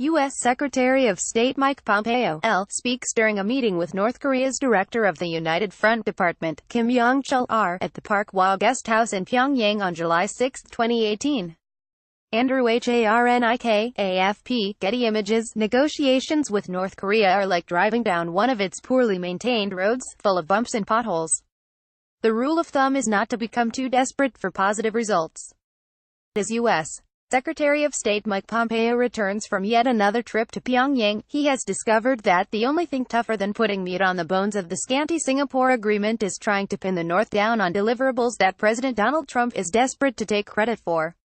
U.S. Secretary of State Mike Pompeo speaks during a meeting with North Korea's director of the United Front Department, Kim Yong-chul, at the Park Hwa Guest House in Pyongyang on July 6, 2018. Andrew Harnik, AFP, Getty Images. Negotiations with North Korea are like driving down one of its poorly maintained roads, full of bumps and potholes. The rule of thumb is not to become too desperate for positive results. As U.S. Secretary of State Mike Pompeo returns from yet another trip to Pyongyang, he has discovered that the only thing tougher than putting meat on the bones of the scanty Singapore agreement is trying to pin the North down on deliverables that President Donald Trump is desperate to take credit for.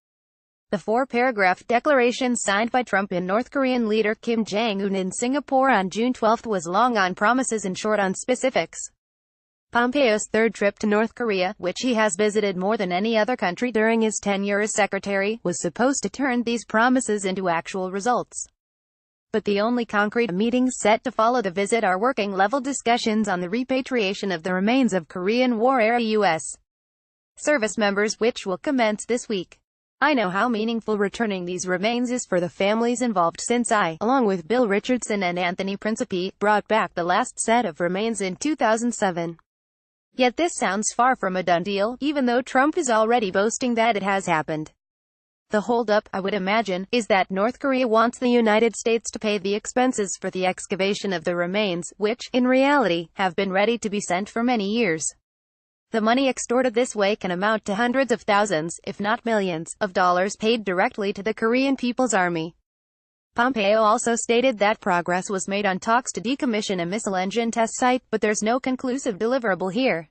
The four-paragraph declaration signed by Trump and North Korean leader Kim Jong-un in Singapore on June 12 was long on promises and short on specifics. Pompeo's third trip to North Korea, which he has visited more than any other country during his tenure as secretary, was supposed to turn these promises into actual results. But the only concrete meetings set to follow the visit are working-level discussions on the repatriation of the remains of Korean War-era U.S. service members, which will commence this week. I know how meaningful returning these remains is for the families involved, since I, along with Bill Richardson and Anthony Principe, brought back the last set of remains in 2007. Yet this sounds far from a done deal, even though Trump is already boasting that it has happened. The holdup, I would imagine, is that North Korea wants the United States to pay the expenses for the excavation of the remains, which, in reality, have been ready to be sent for many years. The money extorted this way can amount to hundreds of thousands, if not millions, of dollars paid directly to the Korean People's Army. Pompeo also stated that progress was made on talks to decommission a missile engine test site, but there's no conclusive deliverable here.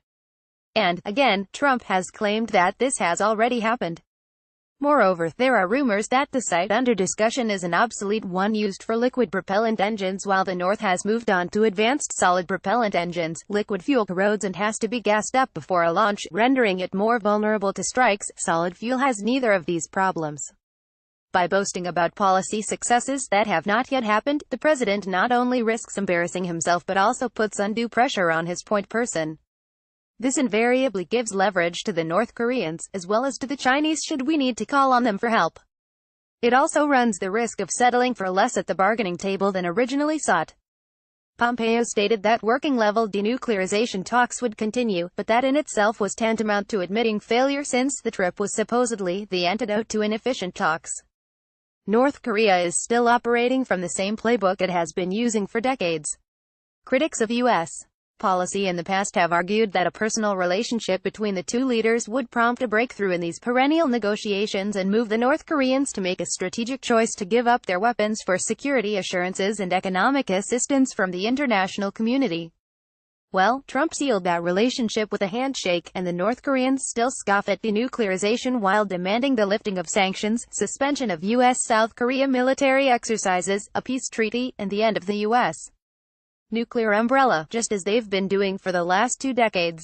And, again, Trump has claimed that this has already happened. Moreover, there are rumors that the site under discussion is an obsolete one used for liquid propellant engines, while the North has moved on to advanced solid propellant engines. Liquid fuel corrodes and has to be gassed up before a launch, rendering it more vulnerable to strikes. Solid fuel has neither of these problems. By boasting about policy successes that have not yet happened, the president not only risks embarrassing himself but also puts undue pressure on his point person. This invariably gives leverage to the North Koreans, as well as to the Chinese should we need to call on them for help. It also runs the risk of settling for less at the bargaining table than originally sought. Pompeo stated that working-level denuclearization talks would continue, but that in itself was tantamount to admitting failure, since the trip was supposedly the antidote to inefficient talks. North Korea is still operating from the same playbook it has been using for decades. Critics of U.S. policy in the past have argued that a personal relationship between the two leaders would prompt a breakthrough in these perennial negotiations and move the North Koreans to make a strategic choice to give up their weapons for security assurances and economic assistance from the international community. Well, Trump sealed that relationship with a handshake, and the North Koreans still scoff at denuclearization while demanding the lifting of sanctions, suspension of U.S.-South Korea military exercises, a peace treaty, and the end of the U.S. nuclear umbrella, just as they've been doing for the last 2 decades.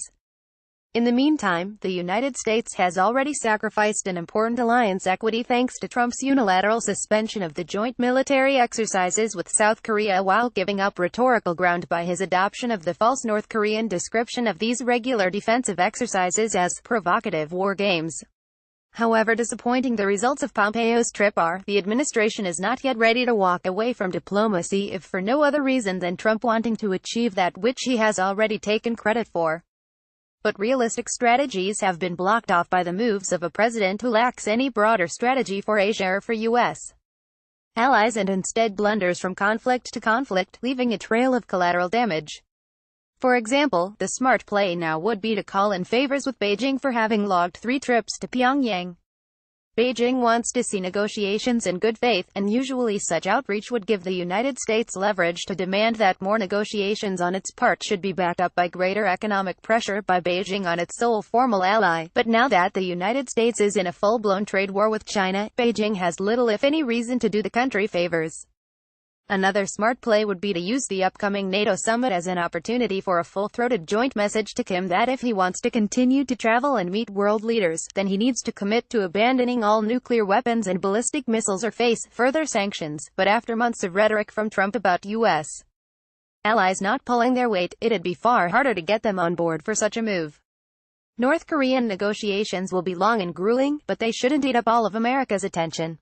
In the meantime, the United States has already sacrificed an important alliance equity thanks to Trump's unilateral suspension of the joint military exercises with South Korea, while giving up rhetorical ground by his adoption of the false North Korean description of these regular defensive exercises as provocative war games. However disappointing the results of Pompeo's trip are, the administration is not yet ready to walk away from diplomacy, if for no other reason than Trump wanting to achieve that which he has already taken credit for. But realistic strategies have been blocked off by the moves of a president who lacks any broader strategy for Asia or for U.S. allies, and instead blunders from conflict to conflict, leaving a trail of collateral damage. For example, the smart play now would be to call in favors with Beijing for having logged 3 trips to Pyongyang. Beijing wants to see negotiations in good faith, and usually such outreach would give the United States leverage to demand that more negotiations on its part should be backed up by greater economic pressure by Beijing on its sole formal ally. But now that the United States is in a full-blown trade war with China, Beijing has little if any reason to do the country favors. Another smart play would be to use the upcoming NATO summit as an opportunity for a full-throated joint message to Kim that if he wants to continue to travel and meet world leaders, then he needs to commit to abandoning all nuclear weapons and ballistic missiles or face further sanctions. But after months of rhetoric from Trump about U.S. allies not pulling their weight, it'd be far harder to get them on board for such a move. North Korean negotiations will be long and grueling, but they shouldn't eat up all of America's attention.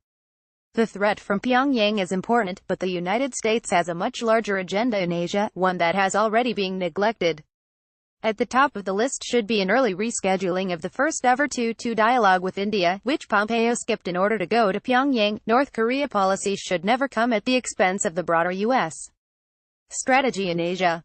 The threat from Pyongyang is important, but the United States has a much larger agenda in Asia, one that has already been neglected. At the top of the list should be an early rescheduling of the first-ever 2-2 dialogue with India, which Pompeo skipped in order to go to Pyongyang. North Korea policy should never come at the expense of the broader U.S. strategy in Asia.